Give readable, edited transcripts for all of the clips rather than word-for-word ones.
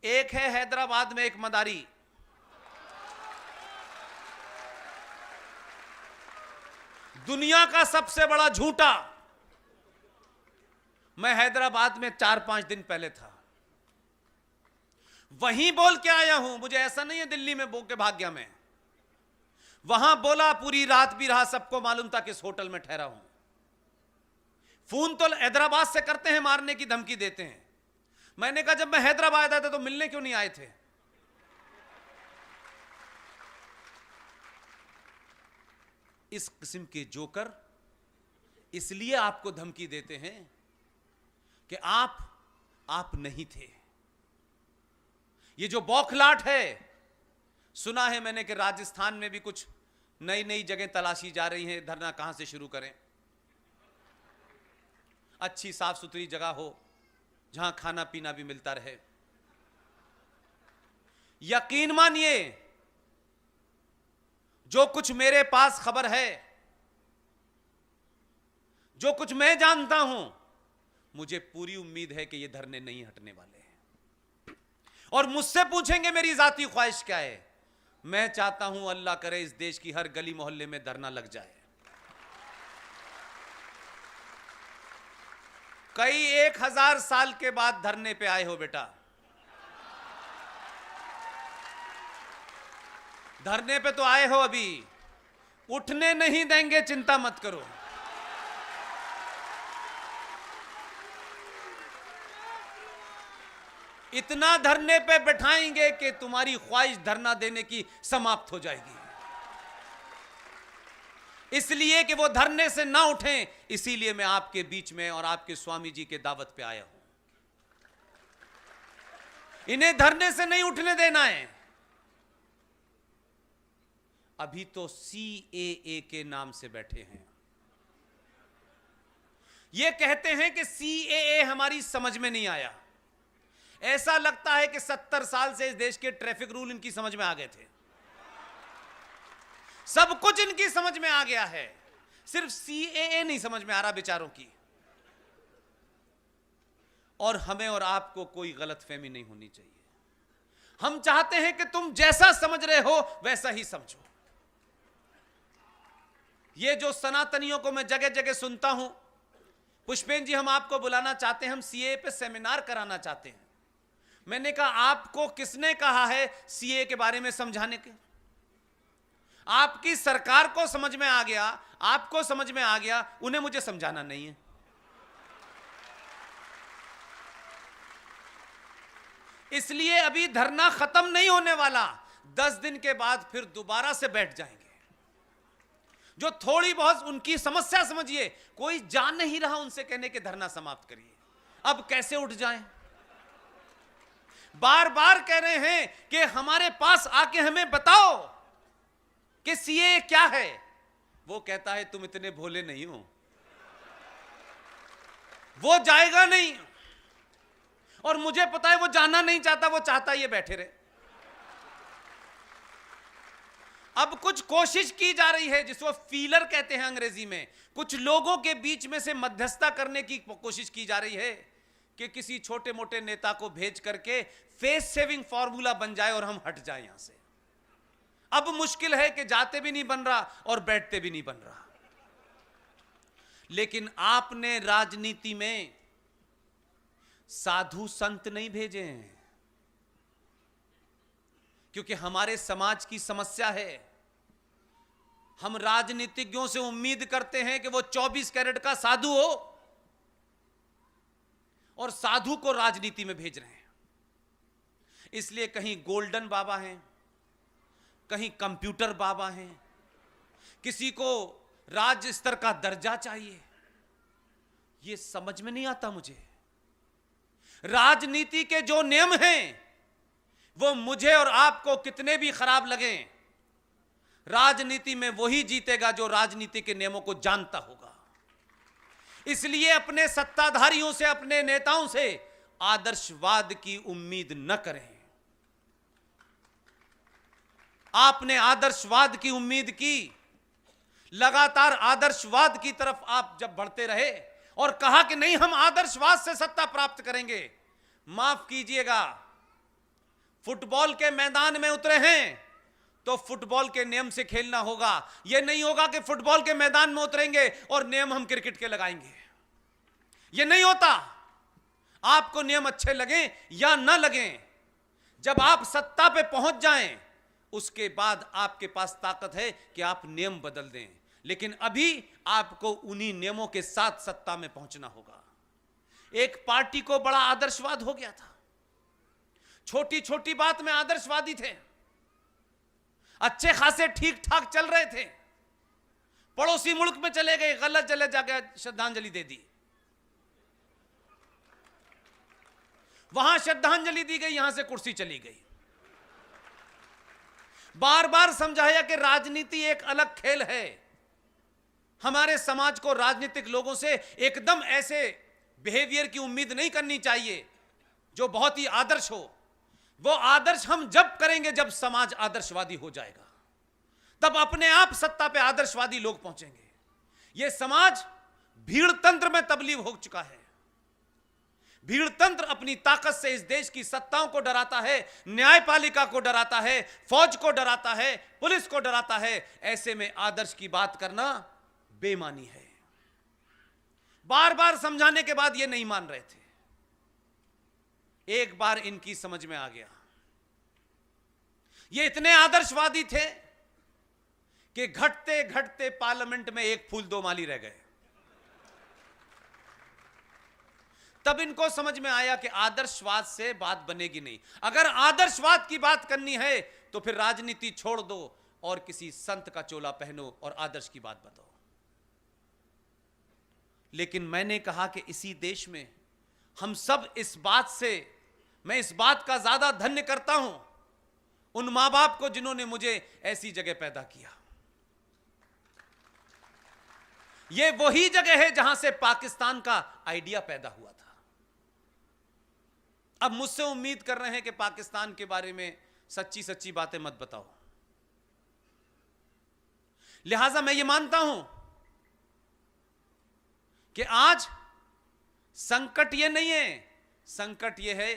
एक है हैदराबाद में एक मदारी, दुनिया का सबसे बड़ा झूठा। मैं हैदराबाद में 4-5 दिन पहले था, वहीं बोल के आया हूं। मुझे ऐसा नहीं है दिल्ली में बोल के भाग गया मैं, वहां बोला, पूरी रात भी रहा, सबको मालूम था किस होटल में ठहरा हूं। फोन तो हैदराबाद से करते हैं, मारने की धमकी देते हैं। मैंने कहा जब मैं हैदराबाद आया था तो मिलने क्यों नहीं आए थे? इस किस्म के जोकर इसलिए आपको धमकी देते हैं कि आप नहीं थे। ये जो बौखलाहट है, सुना है मैंने कि राजस्थान में भी कुछ नई नई जगह तलाशी जा रही है, धरना कहां से शुरू करें। अच्छी साफ सुथरी जगह हो जहां खाना पीना भी मिलता रहे। यकीन मानिए, जो कुछ मेरे पास खबर है, जो कुछ मैं जानता हूं, मुझे पूरी उम्मीद है कि ये धरने नहीं हटने वाले हैं। और मुझसे पूछेंगे मेरी जाती ख्वाहिश क्या है, मैं चाहता हूं अल्लाह करे इस देश की हर गली मोहल्ले में धरना लग जाए। कई 1000 साल के बाद धरने पे आए हो बेटा, धरने पे तो आए हो, अभी उठने नहीं देंगे, चिंता मत करो। इतना धरने पे बैठाएंगे कि तुम्हारी ख्वाहिश धरना देने की समाप्त हो जाएगी। इसलिए कि वो धरने से ना उठें, इसीलिए मैं आपके बीच में और आपके स्वामी जी के दावत पे आया हूं। इन्हें धरने से नहीं उठने देना है। अभी तो CAA के नाम से बैठे हैं। ये कहते हैं कि CAA हमारी समझ में नहीं आया। ऐसा लगता है कि 70 साल से इस देश के ट्रैफिक रूल इनकी समझ में आ गए थे, सब कुछ इनकी समझ में आ गया है, सिर्फ CAA नहीं समझ में आ रहा बेचारों की। और हमें और आपको कोई गलतफहमी नहीं होनी चाहिए। हम चाहते हैं कि तुम जैसा समझ रहे हो वैसा ही समझो। ये जो सनातनियों को मैं जगह जगह सुनता हूं, पुष्पेन जी हम आपको बुलाना चाहते हैं, हम CAA पे सेमिनार कराना चाहते हैं। मैंने कहा आपको किसने कहा है CAA के बारे में समझाने के? आपकी सरकार को समझ में आ गया, आपको समझ में आ गया, उन्हें मुझे समझाना नहीं है। इसलिए अभी धरना खत्म नहीं होने वाला, 10 दिन के बाद फिर दोबारा से बैठ जाएंगे। जो थोड़ी बहुत उनकी समस्या समझिए, कोई जान नहीं रहा उनसे कहने के धरना समाप्त करिए। अब कैसे उठ जाएं? बार बार कह रहे हैं कि हमारे पास आके हमें बताओ कि CAA क्या है। वो कहता है तुम इतने भोले नहीं हो, वो जाएगा नहीं। और मुझे पता है वो जाना नहीं चाहता, वो चाहता ये बैठे रहे। अब कुछ कोशिश की जा रही है जिसको फीलर कहते हैं अंग्रेजी में, कुछ लोगों के बीच में से मध्यस्थता करने की कोशिश की जा रही है कि किसी छोटे मोटे नेता को भेज करके फेस सेविंग फॉर्मूला बन जाए और हम हट जाए यहां से। अब मुश्किल है कि जाते भी नहीं बन रहा और बैठते भी नहीं बन रहा। लेकिन आपने राजनीति में साधु संत नहीं भेजे हैं, क्योंकि हमारे समाज की समस्या है। हम राजनीतिज्ञों से उम्मीद करते हैं कि वो 24 कैरेट का साधु हो, और साधु को राजनीति में भेज रहे हैं। इसलिए कहीं गोल्डन बाबा हैं, कहीं कंप्यूटर बाबा हैं, किसी को राज्य स्तर का दर्जा चाहिए। यह समझ में नहीं आता मुझे। राजनीति के जो नियम हैं वो मुझे और आपको कितने भी खराब लगें, राजनीति में वही जीतेगा जो राजनीति के नियमों को जानता होगा। इसलिए अपने सत्ताधारियों से, अपने नेताओं से आदर्शवाद की उम्मीद न करें। आपने आदर्शवाद की उम्मीद की, लगातार आदर्शवाद की तरफ आप जब बढ़ते रहे और कहा कि नहीं हम आदर्शवाद से सत्ता प्राप्त करेंगे, माफ कीजिएगा, फुटबॉल के मैदान में उतरे हैं तो फुटबॉल के नियम से खेलना होगा। यह नहीं होगा कि फुटबॉल के मैदान में उतरेंगे और नियम हम क्रिकेट के लगाएंगे। यह नहीं होता। आपको नियम अच्छे लगें या ना लगें, जब आप सत्ता पे पहुंच जाएं उसके बाद आपके पास ताकत है कि आप नियम बदल दें। लेकिन अभी आपको उन्हीं नियमों के साथ सत्ता में पहुंचना होगा। एक पार्टी को बड़ा आदर्शवाद हो गया था, छोटी छोटी बात में आदर्शवादी थे, अच्छे खासे ठीक ठाक चल रहे थे, पड़ोसी मुल्क में चले गए, गलत जगह जाकर श्रद्धांजलि दे दी, वहां श्रद्धांजलि दी गई, यहां से कुर्सी चली गई। बार बार समझाया कि राजनीति एक अलग खेल है। हमारे समाज को राजनीतिक लोगों से एकदम ऐसे बिहेवियर की उम्मीद नहीं करनी चाहिए जो बहुत ही आदर्श हो। वो आदर्श हम जब करेंगे जब समाज आदर्शवादी हो जाएगा, तब अपने आप सत्ता पे आदर्शवादी लोग पहुंचेंगे। ये समाज भीड़ तंत्र में तब्दील हो चुका है। भीड़ तंत्र अपनी ताकत से इस देश की सत्ताओं को डराता है, न्यायपालिका को डराता है, फौज को डराता है, पुलिस को डराता है। ऐसे में आदर्श की बात करना बेईमानी है। बार बार समझाने के बाद ये नहीं मान रहे थे। एक बार इनकी समझ में आ गया। ये इतने आदर्शवादी थे कि घटते घटते पार्लियामेंट में एक फूल दो माली रह गए। तब इनको समझ में आया कि आदर्शवाद से बात बनेगी नहीं। अगर आदर्शवाद की बात करनी है तो फिर राजनीति छोड़ दो और किसी संत का चोला पहनो और आदर्श की बात बताओ। लेकिन मैंने कहा कि इसी देश में हम सब इस बात से, मैं इस बात का ज्यादा धन्य करता हूं उन मां बाप को जिन्होंने मुझे ऐसी जगह पैदा किया। यह वही जगह है जहां से पाकिस्तान का आइडिया पैदा हुआ था। अब मुझसे उम्मीद कर रहे हैं कि पाकिस्तान के बारे में सच्ची सच्ची बातें मत बताओ। लिहाजा मैं ये मानता हूं कि आज संकट ये नहीं है, संकट ये है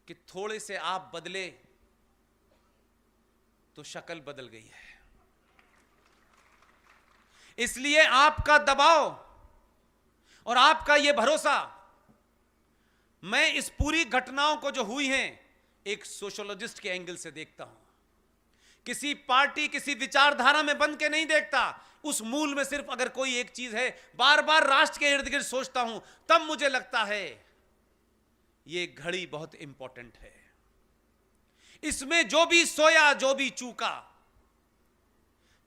कि थोड़े से आप बदले तो शक्ल बदल गई है। इसलिए आपका दबाव और आपका यह भरोसा, मैं इस पूरी घटनाओं को जो हुई हैं एक सोशोलॉजिस्ट के एंगल से देखता हूं। किसी पार्टी, किसी विचारधारा में बंध के नहीं देखता। उस मूल में सिर्फ अगर कोई एक चीज है, बार बार राष्ट्र के इर्द गिर्द सोचता हूं, तब मुझे लगता है ये घड़ी बहुत इंपॉर्टेंट है। इसमें जो भी सोया, जो भी चूका,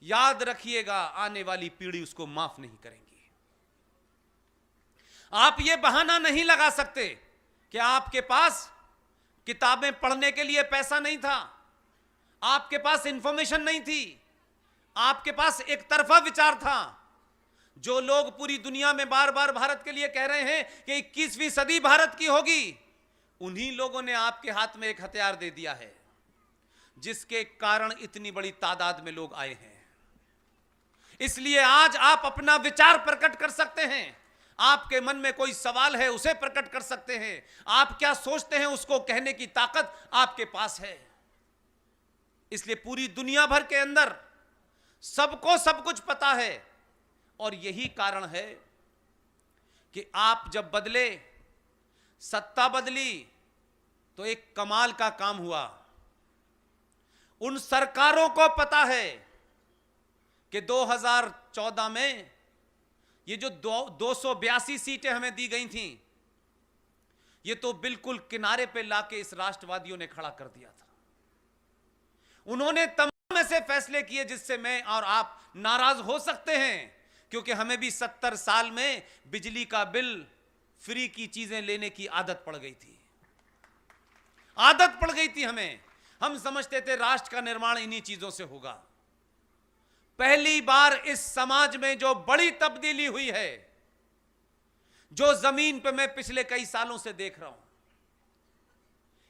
याद रखिएगा आने वाली पीढ़ी उसको माफ नहीं करेंगी। आप ये बहाना नहीं लगा सकते कि आपके पास किताबें पढ़ने के लिए पैसा नहीं था, आपके पास इंफॉर्मेशन नहीं थी, आपके पास एक तरफा विचार था। जो लोग पूरी दुनिया में बार बार भारत के लिए कह रहे हैं कि 21वीं सदी भारत की होगी, उन्हीं लोगों ने आपके हाथ में एक हथियार दे दिया है जिसके कारण इतनी बड़ी तादाद में लोग आए हैं। इसलिए आज आप अपना विचार प्रकट कर सकते हैं। आपके मन में कोई सवाल है उसे प्रकट कर सकते हैं। आप क्या सोचते हैं उसको कहने की ताकत आपके पास है। इसलिए पूरी दुनिया भर के अंदर सबको सब कुछ पता है और यही कारण है कि आप जब बदले, सत्ता बदली, तो एक कमाल का काम हुआ। उन सरकारों को पता है कि 2014 में ये जो 282 सीटें हमें दी गई थीं, ये तो बिल्कुल किनारे पे लाके इस राष्ट्रवादियों ने खड़ा कर दिया था। उन्होंने तमाम ऐसे फैसले किए जिससे मैं और आप नाराज हो सकते हैं, क्योंकि हमें भी 70 साल में बिजली का बिल, फ्री की चीजें लेने की आदत पड़ गई थी। आदत पड़ गई थी हमें। हम समझते थे राष्ट्र का निर्माण इन्हीं चीजों से होगा। पहली बार इस समाज में जो बड़ी तब्दीली हुई है, जो जमीन पर मैं पिछले कई सालों से देख रहा हूं,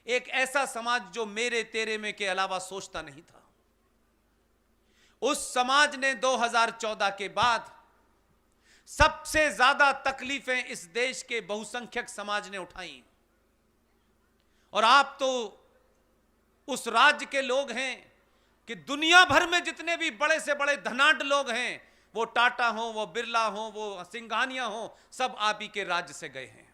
एक ऐसा समाज जो मेरे तेरे में के अलावा सोचता नहीं था, उस समाज ने 2014 के बाद सबसे ज्यादा तकलीफें इस देश के बहुसंख्यक समाज ने उठाई और आप तो उस राज्य के लोग हैं कि दुनिया भर में जितने भी बड़े से बड़े धनाढ्य लोग हैं, वो टाटा हो, वो बिरला हो, वो सिंघानिया हो, सब आप ही के राज्य से गए हैं।